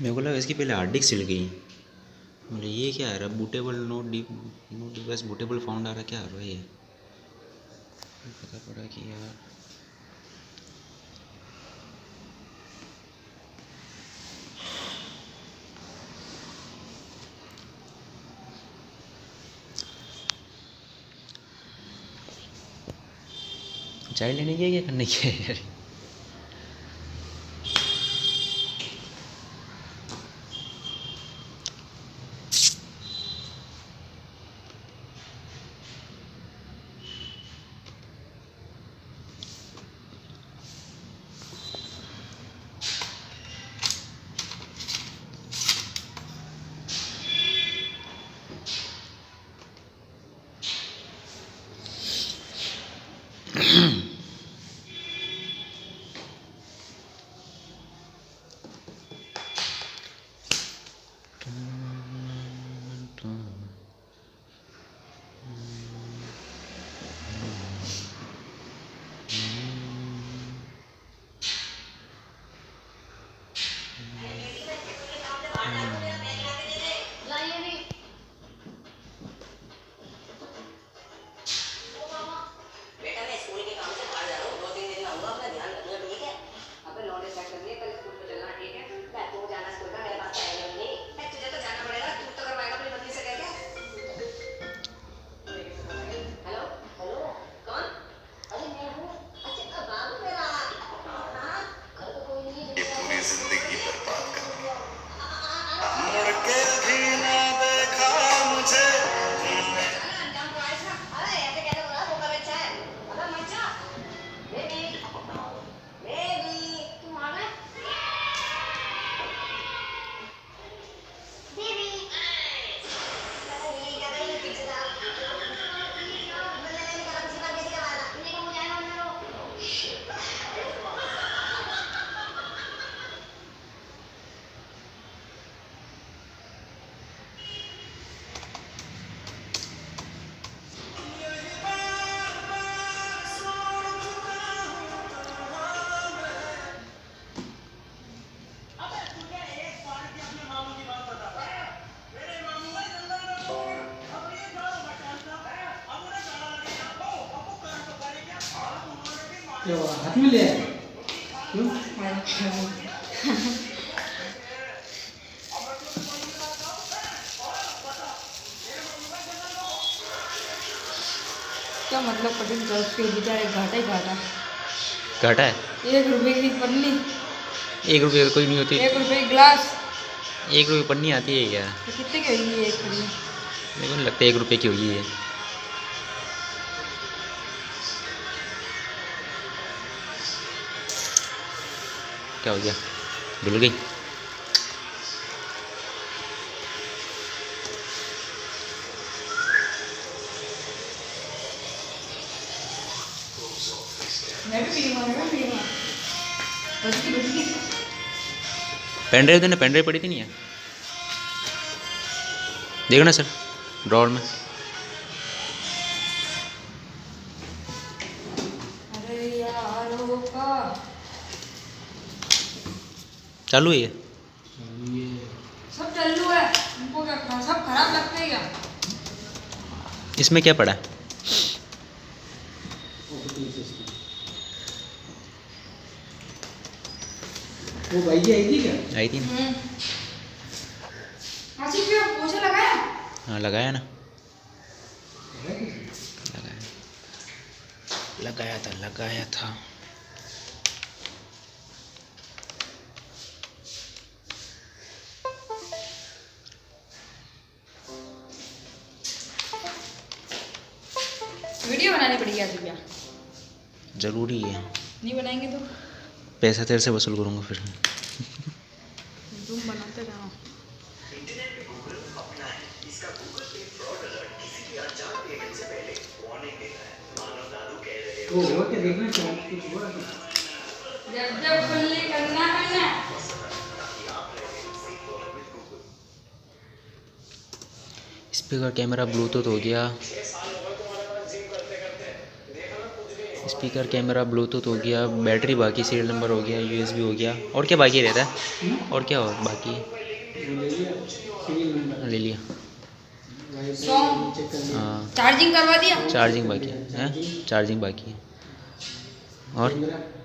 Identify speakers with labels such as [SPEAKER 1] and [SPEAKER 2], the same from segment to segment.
[SPEAKER 1] मेरे को लगा इसकी पहले हार्ड डिस्क सिल गई। बोले ये क्या आ रहा है, bootable no device bootable found आ रहा है, क्या आ रहा है ये। पता पड़ा कि यार चाय लेने की क्या करने की है यार।
[SPEAKER 2] हाथ में ले क्यों? क्या मतलब पटेल गर्ल्स के बेचारे घाटा ही घाटा।
[SPEAKER 1] घाटा है
[SPEAKER 2] 1 रुपए की पन्नी,
[SPEAKER 1] 1 रुपये की कोई नहीं होती।
[SPEAKER 2] 1 रुपए की गिलास,
[SPEAKER 1] 1 रुपये पन्नी आती है क्या?
[SPEAKER 2] तो कितने की होगी एक पन्नी?
[SPEAKER 1] मेरे को नहीं लगता 1 रुपये की होगी है। क्या हो गया, धुल गई?
[SPEAKER 2] मैं भी पीऊंगा, मैं भी पीऊंगा। बच की
[SPEAKER 1] पेन ड्राइव देना, पेन ड्राइव पड़ी थी नहीं है, देखना सर ड्रॉर में।
[SPEAKER 2] अरे यारों का
[SPEAKER 1] चालू है ये?
[SPEAKER 2] सब चालू है, उनको क्या सब खराब लगते हैं क्या?
[SPEAKER 1] इसमें क्या पड़ा है?
[SPEAKER 2] वो भाई जी आई थी क्या?
[SPEAKER 1] आई थी ना।
[SPEAKER 2] आसिफ क्यों पोछा लगाया?
[SPEAKER 1] हाँ लगाया ना, लगाया था।
[SPEAKER 2] वीडियो बनानी पड़ेगी आसिफ भैया।
[SPEAKER 1] जरूरी है,
[SPEAKER 2] नहीं बनाएंगे तो
[SPEAKER 1] पैसा तेरे से वसूल करूँगा फिर।
[SPEAKER 2] तुम बनाते जाओ। वो क्या देखना चाहिए कुछ हुआ जब खुली करना है ना।
[SPEAKER 1] स्पीकर कैमरा ब्लूटूथ हो गया, स्पीकर, कैमरा, ब्लूटूथ हो गया, बैटरी बाकी, सीरियल नंबर हो गया, यूएसबी हो गया, और क्या बाकी रहता है? और क्या और बाकी है? ले लिया। हाँ,
[SPEAKER 2] चार्जिंग करवा दिया।
[SPEAKER 1] चार्जिंग बाकी है, चार्जिंग बाकी है, और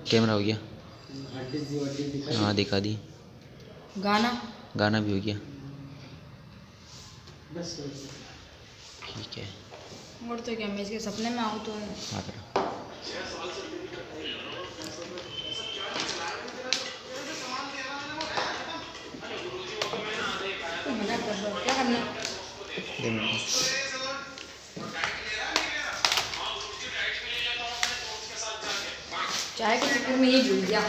[SPEAKER 1] कैमरा हो गया, हाँ दिखा दी,
[SPEAKER 2] गाना
[SPEAKER 1] गाना भी हो गया, ठीक है।
[SPEAKER 2] और तो क्या, मैं इसके सपने में आऊँ तो
[SPEAKER 1] हाँ तरह
[SPEAKER 2] मजाक कर रहा हूँ, क्या करना है?
[SPEAKER 1] 2 मिनट।
[SPEAKER 2] चाय के चक्कर में ये भूल गया।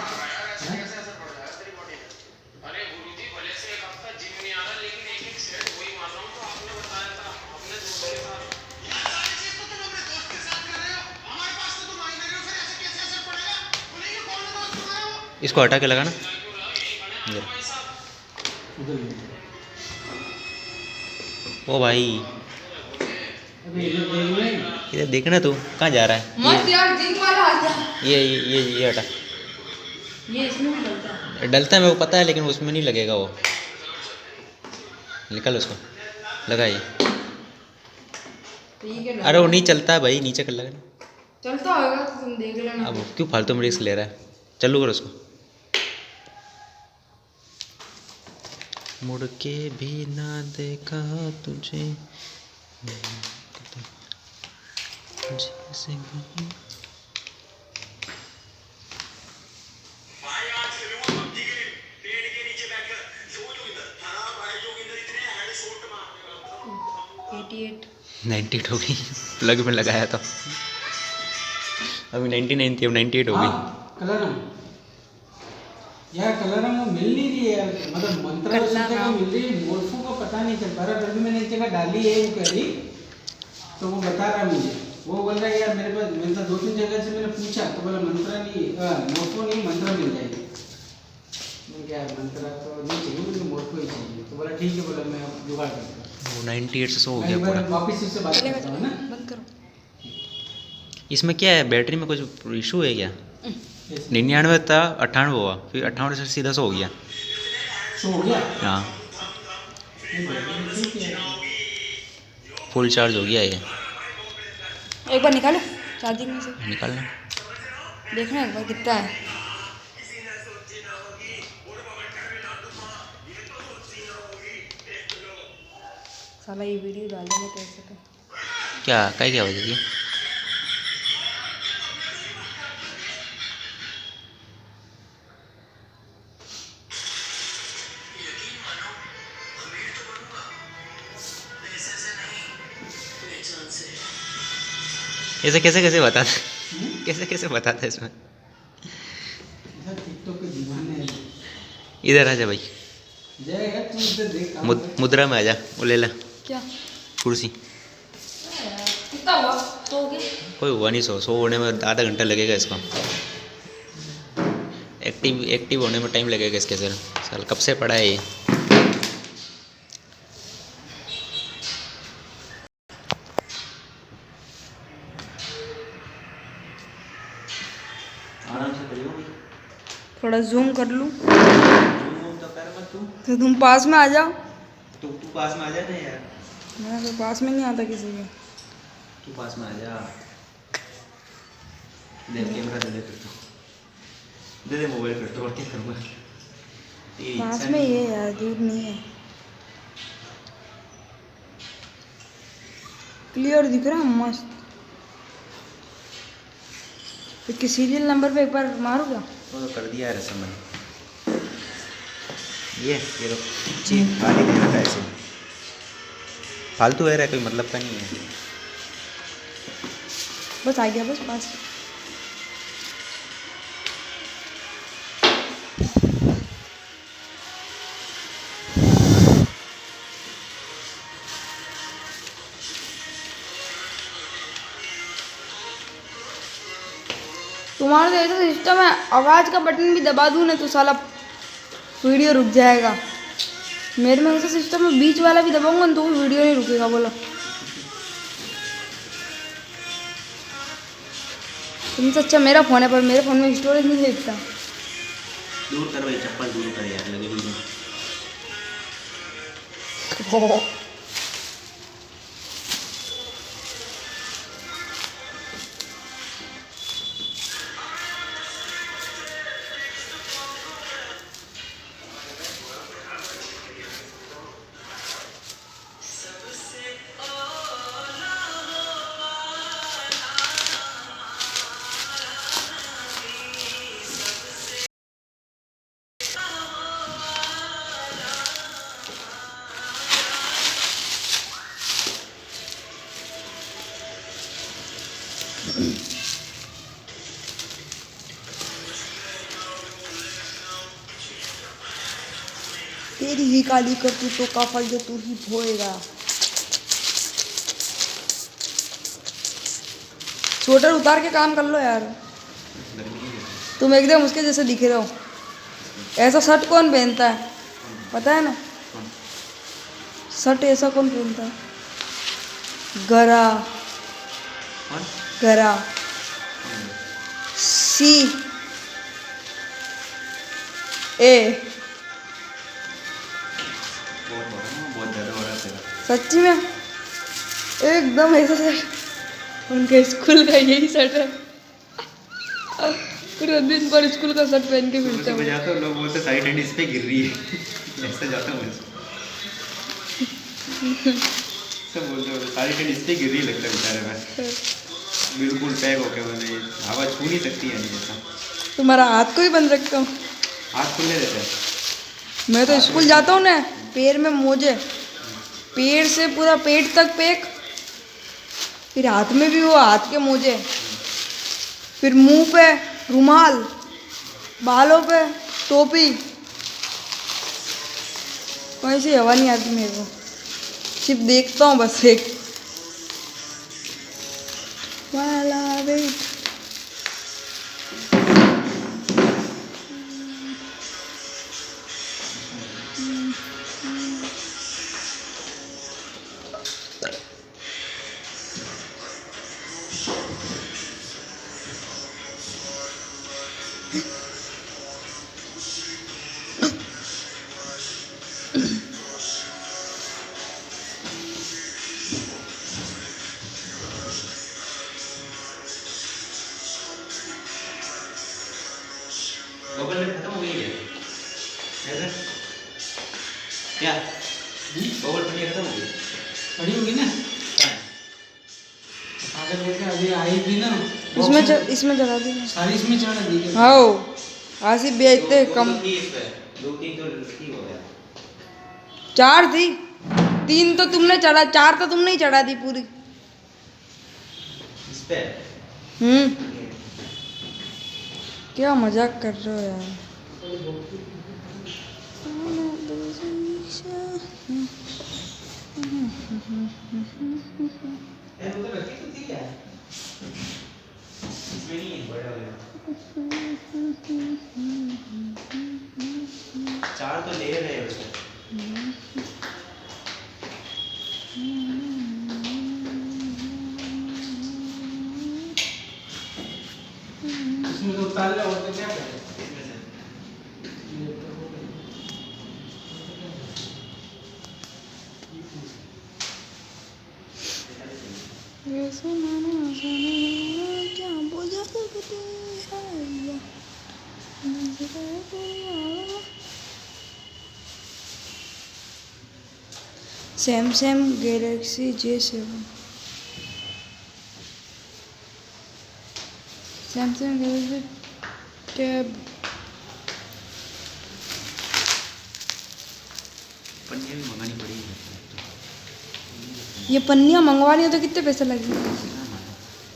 [SPEAKER 1] इसको हटा के लगाना। ओ भाई इधर देखना, तू कहाँ जा रहा है?
[SPEAKER 2] मस्त यार, जिंक वाला आ गया।
[SPEAKER 1] ये हटा।
[SPEAKER 2] ये इसमें भी डलता है।
[SPEAKER 1] डलता है मेरे को पता है, लेकिन उसमें नहीं लगेगा वो। निकल उसको, लगाइए।
[SPEAKER 2] ठीक है।
[SPEAKER 1] अरे वो नहीं चलता है भाई, नीचे कर लगा।
[SPEAKER 2] चलता होगा तो तुम देख लेना।
[SPEAKER 1] अब क्यों फालतू में रिस्क ले रहा है? चालू करो उसको। मुड़ के भी ना देखा तुझे जैसे भी।
[SPEAKER 2] एट
[SPEAKER 1] 98 हो गई। प्लग में लगाया था अभी 99 थी, अब 98 हो गई।
[SPEAKER 3] कलरम यार, कलरम वो मिल नहीं रही है यार, मतलब मंत्रा उस जगह मिल रही है, मोर्फो का पता नहीं चल पा रहा। फिर भी मैंने एक जगह डाली है वो करी, तो वो बता रहा मुझे, वो बोल रहा है यार मेरे पास, मैंने 2-3 जगह से मैंने पूछा तो बोला मंत्रा नहीं, मोर्फो नहीं, मंत्रा मिल जाएगी। मैं क्या मंत्रा तो नहीं चाहिए, मुझे मोर्फो ही चाहिए। तो बोला ठीक है, बोला मैं जुगाड़ करता हूँ।
[SPEAKER 1] वो 98 से 100 हो
[SPEAKER 3] मैं
[SPEAKER 1] गया
[SPEAKER 3] एक बार
[SPEAKER 1] पूरा।
[SPEAKER 3] वापस इससे बात करता हूँ ना।
[SPEAKER 2] बंद करो।
[SPEAKER 1] इसमें क्या है, बैटरी में कुछ इशू है क्या? 99 था, 98 हुआ, फिर 98 से सीधा 100 हो गया।
[SPEAKER 3] शो हो गया।
[SPEAKER 1] हाँ,
[SPEAKER 3] ठीक है।
[SPEAKER 1] फुल चार्ज हो गया ये।
[SPEAKER 2] एक बार निकालो चार्जिंग में से,
[SPEAKER 1] निकालना।
[SPEAKER 2] देखना एक बार कितना है। साला ये वीडियो डालेंगे कैसे का?
[SPEAKER 1] क्या हो जाएगी? ऐसे कैसे बताता कैसे बताता है इसमें?
[SPEAKER 3] टिकटॉक के दीवाने हैं।
[SPEAKER 1] इधर आ जा भाई,
[SPEAKER 3] जाएगा तू इधर देख।
[SPEAKER 1] मुद्रा में आ जा, वो ले ला
[SPEAKER 2] क्या
[SPEAKER 1] कुर्सी।
[SPEAKER 2] कितना हुआ? तो हो गया।
[SPEAKER 1] कोई हुआ नहीं, 100 होने में आधा घंटा लगेगा इसको। एक्टिव होने में टाइम लगेगा इसके सर। साल कब से पड़ा है ये? आराम से करियो भाई।
[SPEAKER 2] थोड़ा जूम कर लूँ
[SPEAKER 1] तो कर मत तू।
[SPEAKER 2] तो तुम पास में आ जाओ।
[SPEAKER 1] तू पास में आ जा ना यार।
[SPEAKER 2] मैं तो पास में नहीं आता किसी के।
[SPEAKER 1] तू पास में आ जा। दे कैमरा दे फिर तो। दे मोबाइल फिर तो, और क्या करूँगा? तेरी
[SPEAKER 2] पास
[SPEAKER 1] इच्छा
[SPEAKER 2] में
[SPEAKER 1] नहीं।
[SPEAKER 2] ये यार, दूर नहीं है। क्लियर दिख रहा है, मस्त। तो किस सीरियल नंबर पे एक बार मारो क्या?
[SPEAKER 1] वो तो कर दिया है रसम मैंने। ये लो, जी गाली दे रखा है ऐसे। फालतू है, कोई मतलब का नहीं है।
[SPEAKER 2] बस आ गया, बस पास। तुम्हारा तो ऐसा सिस्टम है, आवाज़ का बटन भी दबा दूँ ना तो साला वीडियो रुक जाएगा। मेरे में ऐसा सिस्टम है, बीच वाला भी दबाऊंगा ना तो वीडियो नहीं रुकेगा। बोलो तुमसे अच्छा मेरा फ़ोन है, पर मेरे फ़ोन में स्टोरेज नहीं देखता।
[SPEAKER 1] दूर कर भाई, चप्पल दूर कर यार, लगे हुई नहीं।
[SPEAKER 2] तेरी ही काली करतूतों का फल जो तू ही भोएगा। स्वेटर उतार के काम कर लो यार, तुम एकदम उसके जैसे दिख रहे हो। ऐसा शर्ट कौन पहनता है, पता है ना? शर्ट ऐसा कौन पहनता है? गरा, गरा, सी ए।
[SPEAKER 1] बहुत ज़्यादा हो रहा है तेरा।
[SPEAKER 2] सच्ची में एकदम ऐसा शर्ट, उनके स्कूल का यही शर्ट है। पूरे दिन पर स्कूल का शर्ट पहन के फिरते
[SPEAKER 1] सुबह
[SPEAKER 2] हैं।
[SPEAKER 1] जाता हूँ, लोग बोलते सारी ठंडी इस पे गिर रही है। ऐसा जाता हूँ मैं, सब बोलते हो सारी ठंड इस पे गिर रही लगता है बेचारे में। बिल्कुल पैक होके मैंने हवा छू नहीं सकती है नहीं ऐसा।
[SPEAKER 2] तुम्हारा हाथ को ही बंद रखता हूँ।
[SPEAKER 1] हाथ खुले रहते हैं।
[SPEAKER 2] मैं तो स्कूल जाता हूँ ना, पैर में मोजे, पैर से पूरा पेट तक पैक, फिर हाथ में भी वो हाथ के मोजे, फिर मुंह पे रुमाल, बालों पे टोपी। कोई सी हवा नहीं आती मेरे को, सिर्फ देखता हूँ बस एक। वाला वेट।
[SPEAKER 1] बबल नेट खत्म हो गई है ऐसा क्या? बबल पन्नी खत्म हो गई,
[SPEAKER 3] पड़ी होगी ना, अगर लेके अभी आई थी ना
[SPEAKER 2] इसमें चढ़ा देना।
[SPEAKER 3] सारी इसमें चढ़ा दी है।
[SPEAKER 2] हाँ, आसिफ बेचते कम।
[SPEAKER 1] दो तीन तो ठीक हो गया।
[SPEAKER 2] 4 थी, 3 तो तुमने चढ़ा, 4 तो तुमने ही चढ़ा दी पूरी।
[SPEAKER 1] इस पे
[SPEAKER 2] क्या मजाक कर रहे हो यार।
[SPEAKER 1] वो तो रखी तो थी क्या? इसमें नहीं है बड़ा वाला। 4 तो ले रहे हैं उसको।
[SPEAKER 3] इसमें तो उतार लिया, और तो क्या करें?
[SPEAKER 1] इसमें से
[SPEAKER 2] क्या बोझा सकते हैं। Samsung Galaxy J7, Samsung Galaxy tab.
[SPEAKER 1] पन्नियाँ भी मंगानी पड़ेगी।
[SPEAKER 2] ये पन्नियाँ मंगवानी हो तो कितने पैसे लगेंगे?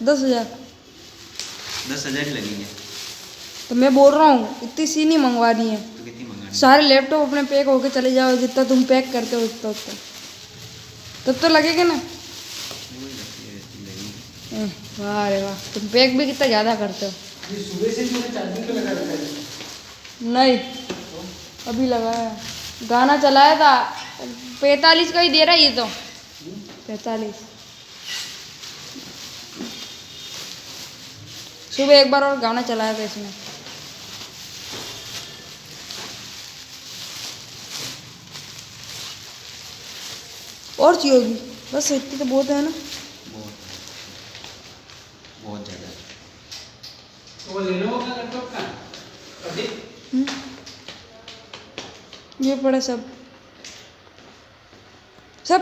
[SPEAKER 2] 10,000।
[SPEAKER 1] 10,000 ही लगेंगे।
[SPEAKER 2] तो मैं बोल रहा हूँ इतनी सी नहीं मंगवानी है।
[SPEAKER 1] तो कितनी मंगानी?
[SPEAKER 2] सारे लैपटॉप अपने पैक होके चले जाओ, जितना तुम पैक करते हो उतना उतना तब तो लगेगा ना।
[SPEAKER 1] वही लगेगी।
[SPEAKER 2] वाह रे वाह, तुम पैक भी कितना ज़्यादा करते हो।
[SPEAKER 3] ये सुबह से मैंने चार्जिंग पे लगा रखा है।
[SPEAKER 2] नहीं, अभी लगाया, गाना चलाया था। 45 का ही दे रहा है ये तो, 45। सुबह एक बार और गाना चलाया था इसमें। और चाहिए होगी, बस इतनी तो बहुत है ना।
[SPEAKER 1] बहुत बहुत ज़्यादा।
[SPEAKER 3] तो वो लेनोवो का लैपटॉप का अभी
[SPEAKER 2] ये पड़ा सब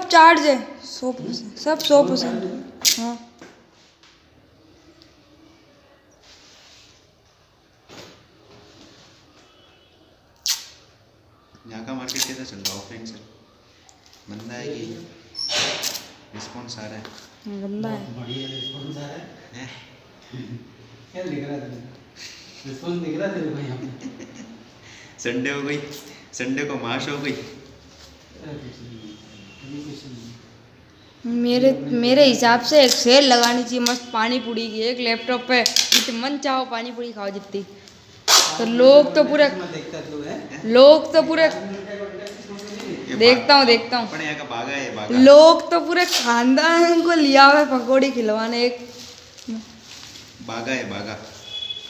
[SPEAKER 2] चार्ज है 100%, सब 100%। हाँ
[SPEAKER 1] यहाँ का मार्केट कैसा चल रहा है ऑफलाइन से? मंदा है कि रिस्पॉन्स आ रहा है?
[SPEAKER 2] गंदा है।
[SPEAKER 3] बढ़िया रिस्पॉन्स आ रहा है।
[SPEAKER 1] हैं?
[SPEAKER 3] क्या दिख रहा है तेरे? रिस्पॉन्स दिख रहा है तेरे को यहाँ पे?
[SPEAKER 1] संडे हो गई, संडे को माश हो गई।
[SPEAKER 3] अरे कुछ नहीं, अभी कुछ नहीं।
[SPEAKER 2] मेरे हिसाब से एक सेल लगानी चाहिए मस्त पानी पूरी की, एक लैपटॉप पे जितने मन चाहो पानी पूरी खाओ जितनी। तो लोग तो पूरे
[SPEAKER 3] देखता तू है?
[SPEAKER 2] लोग तो पूरे
[SPEAKER 1] ये
[SPEAKER 2] देखता हूँ
[SPEAKER 1] अपने यहाँ का बागा है, बागा।
[SPEAKER 2] लोग तो पूरे खानदान को लिया हुआ है पकौड़ी खिलवाने। एक
[SPEAKER 1] बागा है, बागा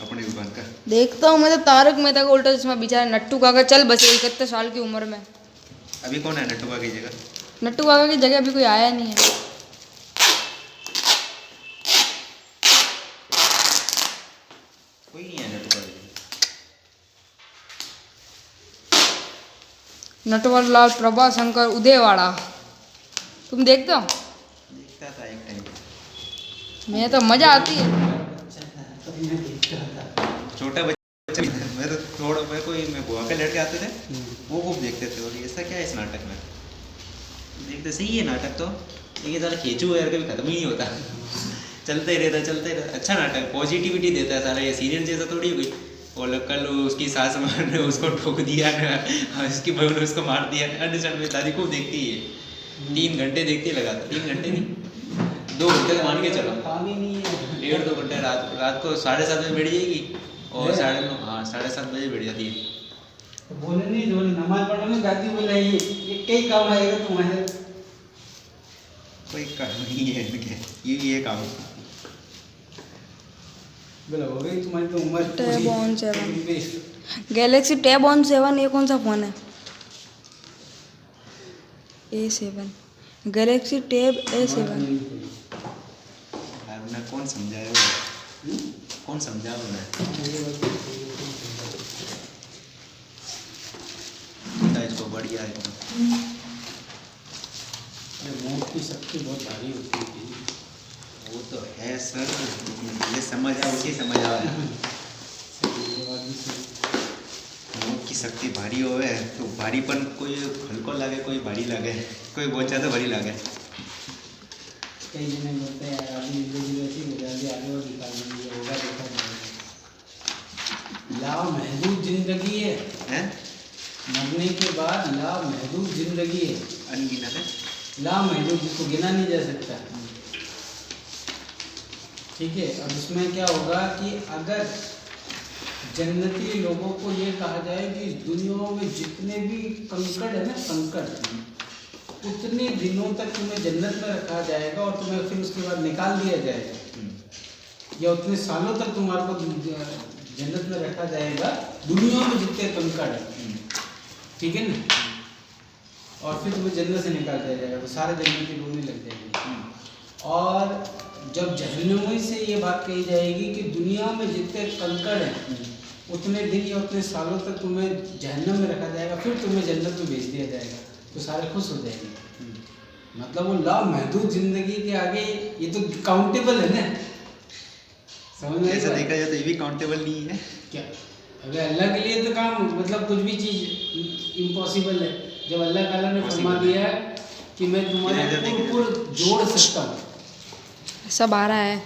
[SPEAKER 1] अपने दुकान का।
[SPEAKER 2] देखता हूँ मैं तो तारक मेहता का उल्टा चश्मा, बेचारा नट्टू काका चल बसे 71 साल की उम्र में।
[SPEAKER 1] अभी कौन है नट्टू की जगह?
[SPEAKER 2] नट्टू काका की जगह अभी कोई आया नहीं है।
[SPEAKER 1] कोई नहीं है नट्टू की।
[SPEAKER 2] नटवर लाल प्रभाशंकर उदयवाड़ा तुम देखते हो?
[SPEAKER 1] देखता था एक टाइम।
[SPEAKER 2] मैं तो मजा आती है।
[SPEAKER 1] छोटा बच्चा भी था। मैं तो थोड़ा मैं बुआ के लड़के आते थे वो खूब देखते थे। और ऐसा क्या है इस नाटक में? देखते सही है नाटक तो, लेकिन सारा खींचू है कभी खत्म ही नहीं होता। चलते ही रहता। अच्छा नाटक, पॉजिटिविटी देता है सारा। ये सीरियल जैसा थोड़ी है कोई। और कल उसकी सास ने उसको ठोक दिया ना, उसकी बहू ने उसको मार दिया। अंडरस्टैंड में दादी खूब देखती है, 3 घंटे देखती है लगातार। 3 घंटे नहीं 2 घंटे मान के चलो,
[SPEAKER 3] काम ही नहीं है।
[SPEAKER 1] 1.5-2 घंटे रात को 7:30 बजे बैठ जाएगी और 9:30 हाँ 7:30 बजे बैठ जाती है।
[SPEAKER 3] तो बोले नहीं, जो नमाज पढ़ो ना दादी बोले ये कई काम आएगा तुम्हारे।
[SPEAKER 1] कोई काम नहीं है इनके, ये काम।
[SPEAKER 3] बोला हो गई तुम्हारी तो उम्र
[SPEAKER 2] टैब ऑन 7
[SPEAKER 3] पूरी।
[SPEAKER 2] गैलेक्सी टैब ऑन 7 ये कौन सा फ़ोन है? A7 Galaxy tab A7।
[SPEAKER 1] यार उन्हें कौन समझाया वो? कौन समझाया उन्हें? इसको बढ़िया है।
[SPEAKER 3] मौत की शक्ति बहुत भारी होती है।
[SPEAKER 1] वो तो है सर, लेकिन ये समझ आ उसी समझ आ। मौत की शक्ति भारी होवे तो भारीपन कोई हल्को लागे, कोई भारी लागे, कोई बहुत ज़्यादा भारी लागे।
[SPEAKER 3] कई जने बोलते हैं यार अभी वैसी गुजराती आगे और निकाल देंगे, होगा देखा जाएगा। लामहदूद जिंदगी है,
[SPEAKER 1] हैं?
[SPEAKER 3] मरने के बाद लामहदूद जिंदगी है।
[SPEAKER 1] अनगिनत है।
[SPEAKER 3] लामहदूद जिसको गिना नहीं जा सकता। ठीक है, अब इसमें क्या होगा कि अगर जन्नती लोगों को ये कहा जाए कि इस दुनिया में जितने भी कंकड़ है ना, कंकड़, उतने दिनों तक तुम्हें जन्नत में रखा जाएगा और तुम्हें फिर उसके बाद निकाल दिया जाएगा, या उतने सालों तक तुम्हारे को जन्नत में रखा जाएगा दुनिया में जितने कंकड़ है, ठीक है ना, और फिर तुम्हें जन्नत से निकाल दिया जाएगा तो सारे जन्नती ढूंढने लग जाएंगे। और जब जहन्नमी से ये बात कही जाएगी कि दुनिया में जितने कंकड़ हैं उतने दिन या उतने सालों तक तुम्हें जहन्नम में रखा जाएगा, फिर तुम्हें जन्नत में भेज दिया जाएगा, तो सारे खुश हो जाएंगे। मतलब वो लामहदूद जिंदगी के आगे ये तो काउंटेबल है ना, समझ में?
[SPEAKER 1] ऐसा देखा जाए तो ये भी काउंटेबल नहीं है
[SPEAKER 3] क्या? अगर अल्लाह के लिए तो काम मतलब कुछ भी चीज़ इम्पॉसिबल है। जब अल्लाह ताला ने फरमा दिया कि मैं तुम्हारे पुर जोड़ सकता हूँ,
[SPEAKER 2] सब आ रहा है।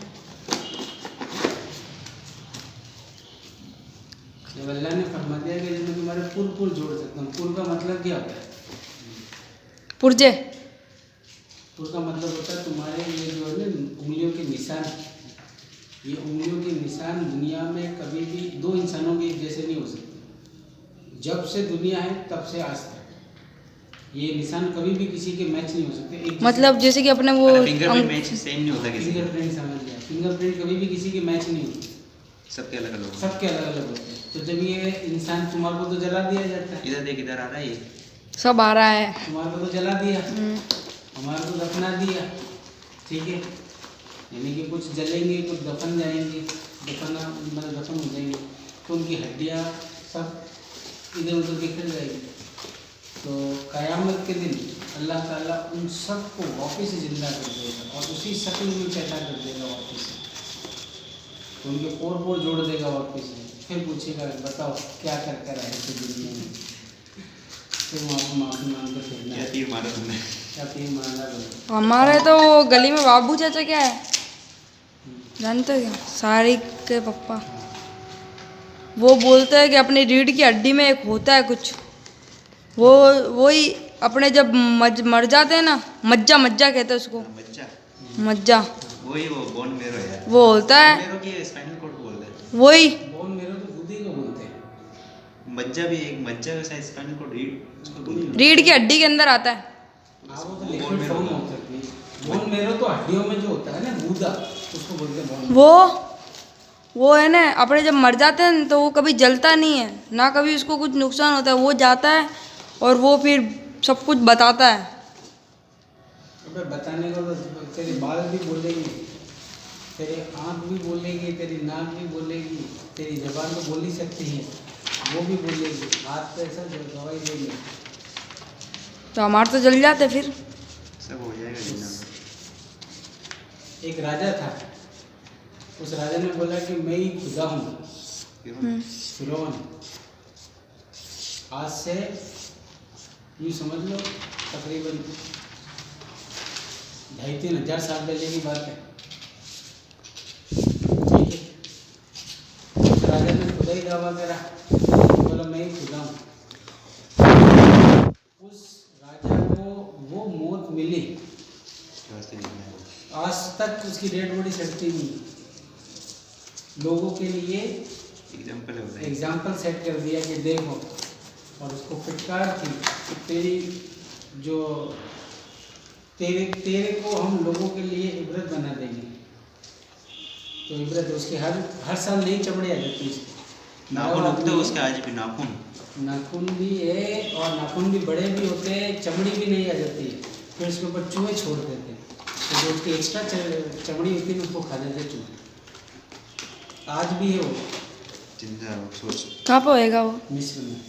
[SPEAKER 3] जब अल्लाह ने फरमा दिया कि मैं तुम्हारे पुर जोड़ सकता हूँ। पुर का मतलब क्या होता है?
[SPEAKER 2] पुर्जे।
[SPEAKER 3] पुर का मतलब होता है तुम्हारे ये जो है ना उंगलियों के निशान, ये उंगलियों के निशान दुनिया में कभी भी 2 इंसानों के एक जैसे नहीं हो सकते। जब से दुनिया है तब से आज तक ये निशान कभी भी किसी के मैच नहीं हो सकते।
[SPEAKER 2] मतलब जैसे कि अपने वो
[SPEAKER 1] फिंगरप्रिंट मैच सेम नहीं होता किसी का।
[SPEAKER 3] फिंगरप्रिंट समझ गया, फिंगरप्रिंट कभी भी किसी के मैच नहीं होते।
[SPEAKER 1] सबके अलग अलग होते
[SPEAKER 3] सबके अलग अलग होते हैं। तो जब ये इंसान, तुम्हारे को तो जला दिया जाता है,
[SPEAKER 1] हैं। इधर देख, इधर आ रहा है ये।
[SPEAKER 2] सब आ रहा है।
[SPEAKER 3] तुम्हारे को तो जला दिया, हमारे को दफना दिया, ठीक है। यानी कि कुछ जलेंगे, कुछ दफन जाएंगे, दफना मतलब दफन हो जाएंगे, तो उनकी हड्डियाँ सब इधर उधर बिखर जाएगी। तो क़यामत के दिन अल्लाह ताला उन सब को वापस जिंदा कर देगा और उसी शक्ल में पैदा कर देगा वापस से। तो उनके पोर जोड़ देगा वापस से, फिर पूछेगा बताओ क्या कर कर आए थे दुनिया में। फिर वहाँ पर माफ़ी मांग कर फिरना
[SPEAKER 1] क्या
[SPEAKER 3] है,
[SPEAKER 1] तीर मारा तुमने?
[SPEAKER 3] क्या तीर मारना बोले।
[SPEAKER 2] हमारे तो गली में बाबू चाचा क्या है जानते हो क्या, सारिक के पापा, वो बोलते हैं कि अपनी रीढ़ की हड्डी में एक होता है कुछ, वही अपने जब मर जाते हैं ना, मज्जा मज्जा कहते हैं उसको,
[SPEAKER 1] बच्चा
[SPEAKER 2] मज्जा,
[SPEAKER 1] वही वो बोन मेरो है।
[SPEAKER 2] वो होता है,
[SPEAKER 1] मेरो की स्पाइनल कॉर्ड बोलते हैं।
[SPEAKER 2] वही
[SPEAKER 3] बोन मेरो तो बुद्धि को बोलते हैं।
[SPEAKER 1] मज्जा भी एक मज्जा वैसा स्पाइनल कॉर्ड रीड उसको बोलते हैं।
[SPEAKER 2] रीढ़ की हड्डी के अंदर आता है।
[SPEAKER 3] हाँ वो तो लिक्विड फॉर्म हो सकती है। बोन मेरो तो हड्डियों में जो होता है ना गूदा, उसको बोलते हैं बोन।
[SPEAKER 2] वो है ना, अपने जब मर जाते हैं तो वो कभी जलता नहीं है ना, कभी उसको कुछ नुकसान होता है, वो जाता है और वो फिर सब कुछ बताता है।
[SPEAKER 3] अबे बताने को तो तेरे बाल भी बोलेंगे, तेरी आँख भी बोलेगी, तेरी नाक भी बोलेगी, तेरी ज़बान तो बोल ही सकती है, वो भी बोलेगी, हाथ पे ऐसा दवाई देंगे।
[SPEAKER 2] तो हमारे तो जल जाते फिर।
[SPEAKER 1] सब हो जाएगा जिंदा में।
[SPEAKER 3] एक राजा था, उस राजा ने बोला कि मैं ही खुदा हूँ, फिरौन। आज से यूँ समझ लो तकरीबन 2,500-3 हज़ार साल पहले की बात है, ठीक है। उस राजा ने खुदा ही दावा करा, बोला मैं ही खुदा हूँ। उस राजा को वो मौत मिली, आज तक उसकी डेड बॉडी सड़ती नहीं है। लोगों के लिए एग्जाम्पल सेट कर दिया कि देखो, और उसको फिटकार थी कि तेरे को हम लोगों के लिए इबरत बना देंगे। तो इबरत उसके हर साल नई चमड़ी आ जाती है उसकी,
[SPEAKER 1] नाखून उगते हैं उसके आज भी,
[SPEAKER 3] नाखून भी है और नाखून भी बड़े भी होते हैं, चमड़ी भी नहीं आ जाती है, फिर उसके ऊपर चूहे छोड़ देते हैं, तो जो उसकी एक्स्ट्रा चमड़ी होती है उसको खा जाते हैं चूहे। आज भी है वो
[SPEAKER 1] जिंदा। सोच
[SPEAKER 2] कहाँ पे होएगा वो?
[SPEAKER 3] मिस्र में।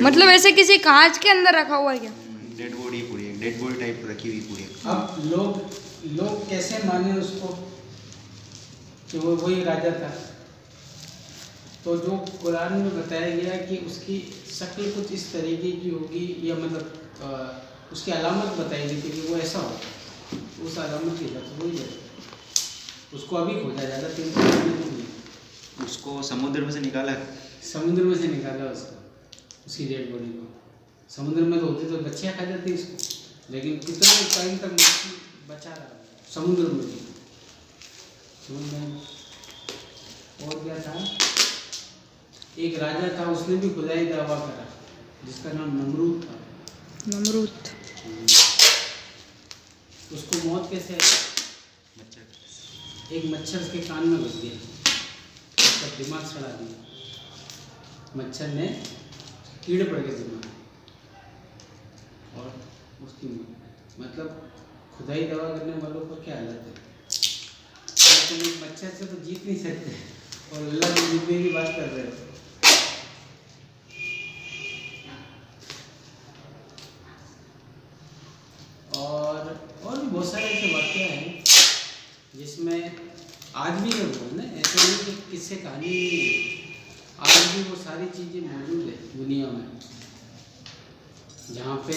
[SPEAKER 2] मतलब ऐसे किसी कांच के अंदर रखा हुआ है क्या?
[SPEAKER 1] डेड बॉडी पूरी, डेड बॉडी टाइप रखी हुई पूरी।
[SPEAKER 3] अब लोग कैसे माने उसको कि वो वही राजा था? तो जो कुरान में बताया गया कि उसकी शक्ल कुछ इस तरीके की होगी, या मतलब उसकी अलामत बताई गई थी कि वो ऐसा होगा, उस अलामत की हिसाब से वही है। उसको अभी खोजा जाता, 3 महीने
[SPEAKER 1] उसको समुद्र में से निकाला,
[SPEAKER 3] समुद्र में से निकाला उसको, उसकी डेड बॉडी को। समुद्र में तो होती तो बच्चियाँ खा जाती इसको, लेकिन कितने टाइम तक बचा रहा समुद्र में भी। समुद्र में और क्या था, एक राजा था, उसने भी खुदाई दावा करा, जिसका नाम नमरूद था।
[SPEAKER 2] नमरूद।
[SPEAKER 3] उसको मौत कैसे आई? एक मच्छर उसके कान में घुस गया, उसका दिमाग सड़ा दिया, मच्छर ने कीड़े पड़ गए दिमाग में, और उसकी मतलब खुदाई दवा करने वालों को क्या हालत है। लेकिन एक मच्छर से तो जीत नहीं सकते, और अल्लाह की जीतने की बात कर रहे हो। और भी बहुत सारे ऐसे वाक्य हैं जिसमें आज भी है वो ना, ऐसे नहीं कि किससे कहानी नहीं है, आज भी वो सारी चीज़ें मौजूद है दुनिया में, जहाँ पे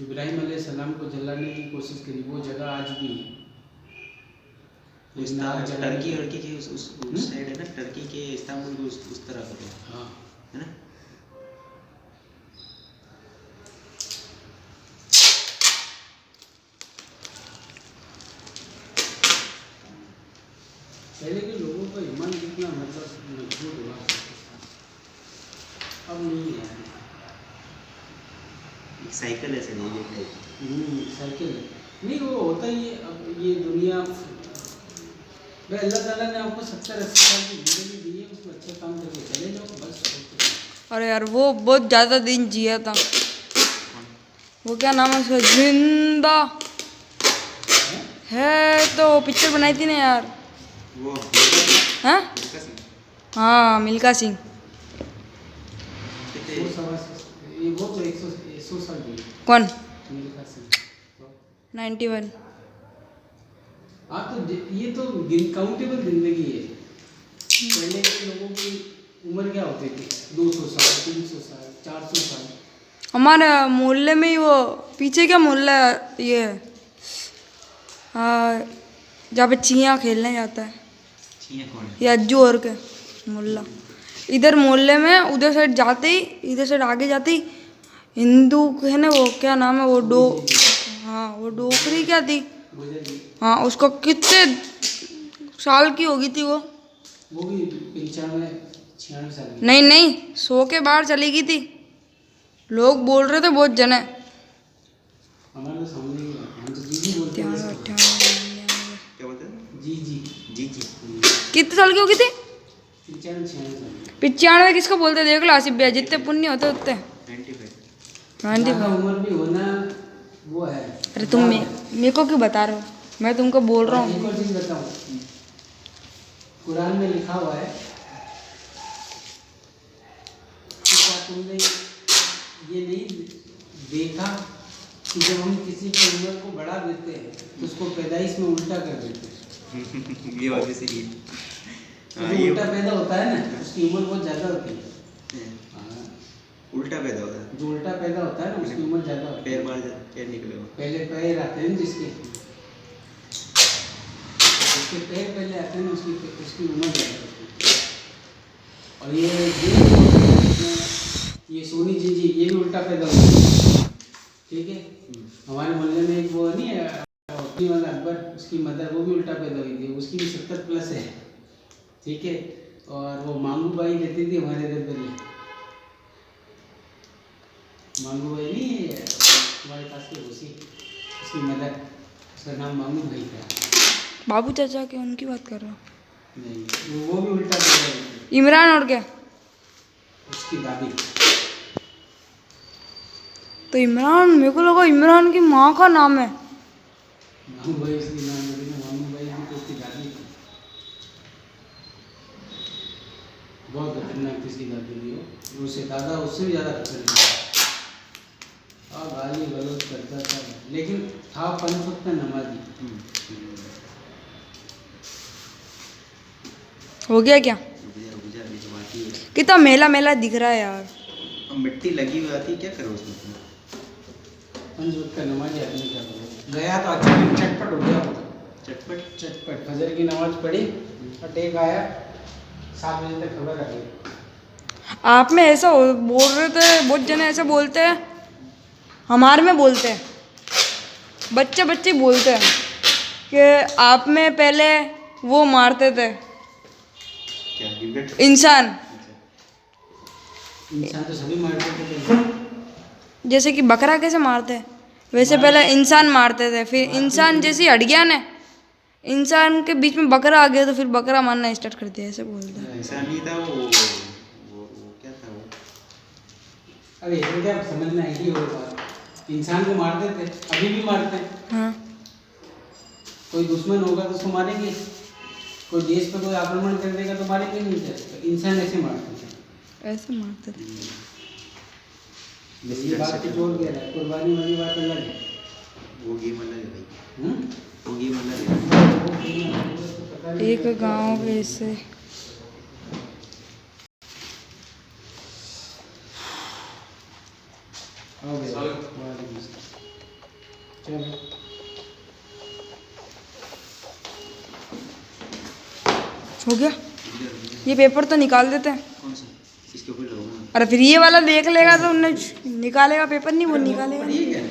[SPEAKER 3] इब्राहिम अलैहिस्सलाम को जलाने की कोशिश करी, वो जगह आज भी है।
[SPEAKER 1] टर्की के उस साइड है ना, टर्की के इस्तांबुल के उस तरफ है।
[SPEAKER 3] हाँ
[SPEAKER 1] है ना।
[SPEAKER 3] पहले के लोगों का ईमान कितना मतलब मजबूत हुआ, अब नहीं है।
[SPEAKER 1] साइकिल ऐसे नहीं है,
[SPEAKER 3] साइकिल है, नहीं वो होता ही है। अब ये दुनिया भाई अल्लाह ताला ने आपको 70-80 साल की जिंदगी दी है, उसमें अच्छा काम करके चले जाओ बस।
[SPEAKER 2] अरे यार वो बहुत ज़्यादा दिन जिया था। वो क्या नाम है उसका, जिंदा है तो पिक्चर बनाई थी ना यार।
[SPEAKER 1] वो
[SPEAKER 2] हाँ हाँ, मिल्खा सिंह।
[SPEAKER 3] वो ये वो तो 100 साल की
[SPEAKER 2] कौन?
[SPEAKER 3] मिल्खा सिंह।
[SPEAKER 2] 91।
[SPEAKER 3] हाँ तो ये तो काउंटेबल जिंदगी है। पहले के लोगों की उम्र क्या होती थी? 200 साल, 300 साल, 400 साल।
[SPEAKER 2] हमारे मोहल्ले में ही वो पीछे क्या मोहल्ला है ये, हाँ, जहाँ पे चियाँ खेलने जाता है,
[SPEAKER 1] चियाँ कौन है?
[SPEAKER 2] ये अज्जू और के मोहल्ला। इधर मोहल्ले में उधर साइड जाते ही, इधर साइड आगे जाते ही हिंदू है ना, वो क्या नाम है वो हाँ वो डोकरी क्या थी, हाँ उसको कितने साल की होगी थी वो
[SPEAKER 3] भी 95-96 साल की।
[SPEAKER 2] नहीं नहीं, 100 के बाहर चली गई थी। लोग बोल रहे थे बहुत जने।
[SPEAKER 3] हमारे तो सामने ही है, हम तो जी बोलते हैं।
[SPEAKER 2] 98
[SPEAKER 1] क्या बोलते हैं?
[SPEAKER 3] जी
[SPEAKER 1] जी
[SPEAKER 2] कितने साल की होगी थी?
[SPEAKER 3] 95-96 साल।
[SPEAKER 2] 95 किसको बोलते, देख लो आसिफ भैया, जितने पुण्य होते उतने
[SPEAKER 1] 95।
[SPEAKER 3] ज़्यादा उम्र भी होना वो है।
[SPEAKER 2] अरे तुम मेरे को क्यों बता रहे हो, मैं तुमको बोल रहा
[SPEAKER 3] एक
[SPEAKER 2] हूँ।
[SPEAKER 3] और चीज़ बताऊँ, कुरान में लिखा हुआ है कि क्या तुमने ये नहीं देखा कि जब हम किसी की उम्र को बढ़ा देते हैं तो उसको पैदाइश में उल्टा कर देते हैं।
[SPEAKER 1] ये बात भी सही है।
[SPEAKER 3] तो जो उल्टा पैदा होता है ना, उसकी उम्र बहुत ज़्यादा होती है। हाँ,
[SPEAKER 1] उल्टा पैदा होता है।
[SPEAKER 3] जो उल्टा पैदा होता है ना, उसकी उम्र ज़्यादा होती है।
[SPEAKER 1] पैर निकले हो।
[SPEAKER 3] पहले पैर आते हैं जिसके पैर पहले आते हैं ना, उसकी उम्र ज़्यादा होती है। और ये सोनी जी ये भी उल्टा पैदा हुआ है, ठीक है। हमारे मोहल्ले में एक वो नहीं है अपनी वाला अकबर, उसकी मदर वो भी उल्टा पैदा हुई थी, उसकी भी 70+ है, ठीक है। और वो मांगू बाई रहती थी हमारे इधर पहले, मांगू बाई नहीं हमारे पास की उसी, उसकी मदर, उसका नाम मांगू भाई था।
[SPEAKER 2] बाबू चाचा के उनकी बात कर रहा हूँ?
[SPEAKER 3] नहीं, वो भी उल्टा पैदा हुई थी।
[SPEAKER 2] इमरान और क्या?
[SPEAKER 3] उसकी दादी।
[SPEAKER 2] तो इमरान, मेरे को लगा इमरान की माँ का नाम है।
[SPEAKER 3] मामू भाई उसकी नाम लगी ना, मामू भाई भी तो उसकी दादी थी। बहुत खतरनाक थी उसकी दादी भी वो, उससे दादा उससे भी ज़्यादा खतरनाक था। और गाली गलौज करता था, लेकिन था 5 वक्त नमाजी।
[SPEAKER 2] हो गया क्या? कितना मेला मेला दिख रहा है यार।
[SPEAKER 1] अब मिट्टी लगी हुई आती है, क्या करो उसमें?
[SPEAKER 3] 5 वक्त का नमाजी आदमी क्या करो, गया तो अच्छा नहीं, चटपट हो गया होता। चटपट फजर की नमाज पढ़ी और टेक आया, 7 बजे तक खबर आ गई।
[SPEAKER 2] आप में ऐसा बोल रहे थे, बहुत जने ऐसे बोलते हैं, हमारे में बोलते हैं, बच्चे बच्चे बोलते हैं कि आप में पहले वो मारते थे
[SPEAKER 1] क्या गिरगिट?
[SPEAKER 2] इंसान,
[SPEAKER 3] तो सभी मारते थे।
[SPEAKER 2] जैसे कि बकरा कैसे मारते हैं वैसे पहले इंसान मारते थे, फिर इंसान जैसे हट गया ना, इंसान के बीच में बकरा आ गया तो फिर बकरा मारना स्टार्ट कर दिया, ऐसे बोलते हैं।
[SPEAKER 1] ऐसा नहीं था वो क्या था वो?
[SPEAKER 3] अरे ये क्या समझना है, ही होगा इंसान को मारते थे, अभी भी मारते हैं।
[SPEAKER 2] हाँ,
[SPEAKER 3] कोई दुश्मन होगा तो उसको मारेंगे, कोई देश पर कोई आक्रमण कर देगा तो मारेंगे नहीं, तो इंसान ऐसे मारते थे।
[SPEAKER 2] ऐसे मारते थे।
[SPEAKER 3] ये बात कुछ और कह रहा है, कुर्बानी वाली बात अलग है।
[SPEAKER 1] वो गेम अलग है भाई,
[SPEAKER 3] हम्म?
[SPEAKER 1] वो गेम अलग है।
[SPEAKER 3] तो पता नहीं
[SPEAKER 2] एक गांव के इससे
[SPEAKER 3] हो गया। वालेकुम सलाम। चलो
[SPEAKER 2] हो गया। ये पेपर तो निकाल देते हैं।
[SPEAKER 1] कौन सा? इसके ऊपर लगाऊंगा।
[SPEAKER 2] अरे फिर ये वाला देख लेगा तो उन्हें निकालेगा पेपर, नहीं वो निकालेगा।
[SPEAKER 1] पढ़ी है क्या?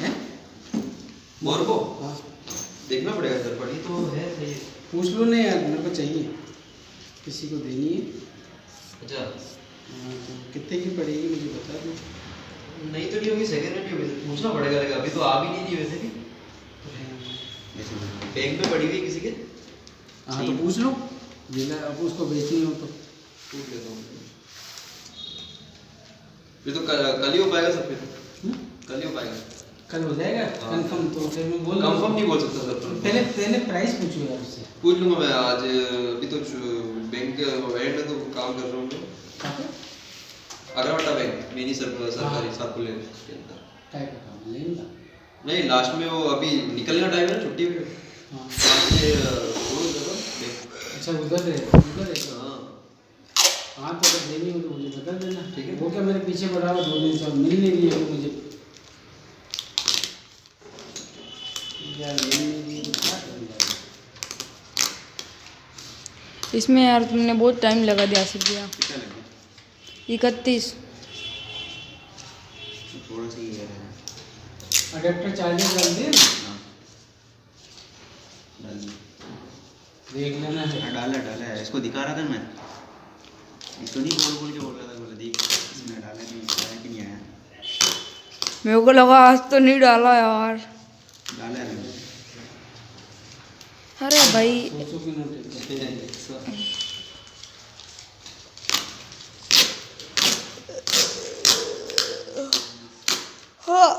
[SPEAKER 1] हैं? मोर को
[SPEAKER 3] हाँ,
[SPEAKER 1] देखना पड़ेगा सर, पढ़ी तो है सही है।
[SPEAKER 3] पूछ लो ना यार, मेरे को चाहिए, किसी को देनी है।
[SPEAKER 1] अच्छा,
[SPEAKER 3] हाँ, तो कितने की पड़ेगी मुझे बता दो।
[SPEAKER 1] नहीं तो नहीं होगी, सेकंड हैंड ही होगी, पूछना पड़ेगा। लेकिन अभी तो आ भी नहीं रही वैसे भी, तो बैंक में पड़ी हुई किसी के
[SPEAKER 3] हाँ तो पूछ लो, जिला अब उसको बेचनी हो तो
[SPEAKER 1] पूछ लेता हूँ। फिर तो कल ही हो पाएगा सब, फिर कल ही हो पाएगा।
[SPEAKER 3] कल हो जाएगा
[SPEAKER 1] हाँ।
[SPEAKER 3] कंफर्म? तो फिर मैं बोल
[SPEAKER 1] कंफर्म नहीं बोल सकता सर,
[SPEAKER 3] पहले प्राइस पूछो यार उससे।
[SPEAKER 1] पूछ लूँगा मैं आज। अभी तो बैंक के एंड में तो काम कर रहा हूँ मैं।
[SPEAKER 3] कहाँ पे?
[SPEAKER 1] अग्रवाटा बैंक मिनी सरकारी सर्कुलर के अंदर।
[SPEAKER 3] क्या का काम लेगा?
[SPEAKER 1] नहीं, लास्ट में वो अभी निकलने का टाइम है ना, छुट्टी हुई है।
[SPEAKER 3] हाँ
[SPEAKER 1] वहाँ से वो जगह बैंक।
[SPEAKER 3] अच्छा उधर है।
[SPEAKER 1] हाँ
[SPEAKER 3] हाँ तो अगर देनी हो तो मुझे बता देना।
[SPEAKER 1] ठीक है।
[SPEAKER 3] वो क्या मेरे पीछे पड़ा हुआ 2 दिन से, अब मिल नहीं रही है वो मुझे। यार मिल नहीं रही है तो क्या करूँ यार?
[SPEAKER 2] इसमें यार तुमने बहुत टाइम लगा दिया आसिफ भैया।
[SPEAKER 1] कितना लगे?
[SPEAKER 2] 31।
[SPEAKER 1] थोड़ा सा ही है।
[SPEAKER 3] अडेप्टर चार्जर डाल दिए?
[SPEAKER 1] हाँ डाल दिया।
[SPEAKER 3] देख लेना है।
[SPEAKER 1] हाँ, डाला है। इसको दिखा रहा था मैं, इसको नहीं बोल के बोल रहा था, बोला देख इसमें डाला नहीं, आया कि नहीं आया।
[SPEAKER 2] मेरे को लगा आज तो नहीं डाला यार।
[SPEAKER 1] डाला है मैंने।
[SPEAKER 2] अरे भाई
[SPEAKER 3] 200 की नोट है।
[SPEAKER 2] हाँ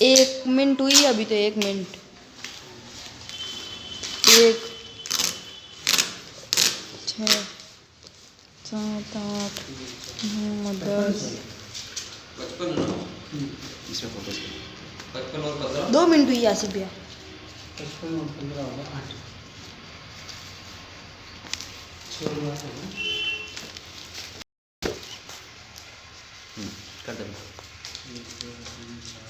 [SPEAKER 2] एक मिनट हुई अभी तो, 1 मिनट। 1 6 7 8 9 10।
[SPEAKER 1] 55 ना इसमें फोकस कर। 55 और 15।
[SPEAKER 2] 2 मिनट हुई आसिफ भैया।
[SPEAKER 3] 55 और 15 होगा 8। 6 हुआ था ना?
[SPEAKER 1] कर दे।
[SPEAKER 3] 1 2 3 4